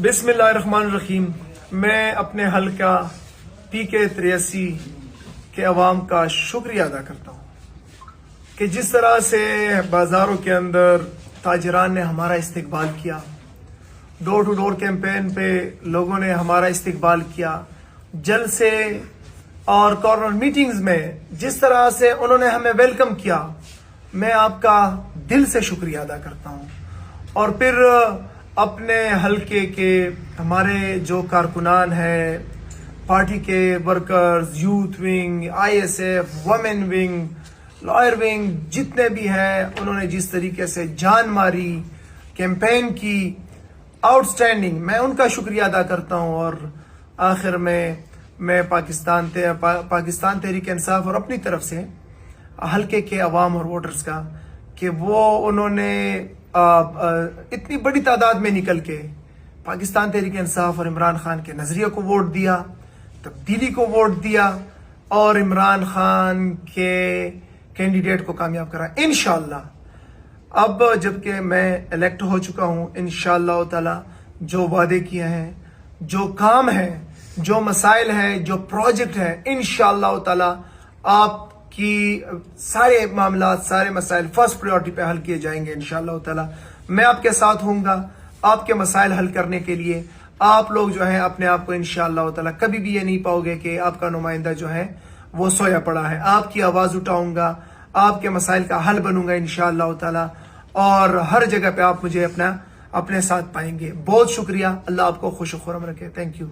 بسم اللہ الرحمن الرحیم۔ میں اپنے حلقہ PK83 کے عوام کا شکریہ ادا کرتا ہوں کہ جس طرح سے بازاروں کے اندر تاجران نے ہمارا استقبال کیا، ڈور ٹو ڈور کیمپین پہ لوگوں نے ہمارا استقبال کیا، جلسے اور کارنر میٹنگز میں جس طرح سے انہوں نے ہمیں ویلکم کیا، میں آپ کا دل سے شکریہ ادا کرتا ہوں۔ اور پھر اپنے حلقے کے ہمارے جو کارکنان ہیں، پارٹی کے workers, youth wing, ISF، women wing, lawyer wing, جتنے بھی ہیں، انہوں نے جس طریقے سے جان ماری، کیمپین کی، آؤٹ اسٹینڈنگ، میں ان کا شکریہ ادا کرتا ہوں۔ اور آخر میں پاکستان تحریک انصاف اور اپنی طرف سے حلقے کے عوام اور ووٹرز کا کہ وہ انہوں نے اتنی بڑی تعداد میں نکل کے پاکستان تحریک انصاف اور عمران خان کے نظریے کو ووٹ دیا، تبدیلی کو ووٹ دیا اور عمران خان کے کینڈیڈیٹ کو کامیاب کرا۔ انشاءاللہ اب جبکہ میں الیکٹ ہو چکا ہوں، انشاءاللہ تعالی جو وعدے کیے ہیں، جو کام ہیں، جو مسائل ہیں، جو پروجیکٹ ہیں، انشاءاللہ تعالی آپ کی سارے معاملات، سارے مسائل فرسٹ پریورٹی پہ حل کیے جائیں گے انشاءاللہ تعالی۔ میں آپ کے ساتھ ہوں گا آپ کے مسائل حل کرنے کے لیے۔ آپ لوگ جو ہیں اپنے آپ کو انشاءاللہ تعالی کبھی بھی یہ نہیں پاؤ گے کہ آپ کا نمائندہ جو ہے وہ سویا پڑا ہے۔ آپ کی آواز اٹھاؤں گا، آپ کے مسائل کا حل بنوں گا انشاءاللہ تعالی، اور ہر جگہ پہ آپ مجھے اپنے ساتھ پائیں گے۔ بہت شکریہ، اللہ آپ کو خوش و خرم رکھے۔ Thank you.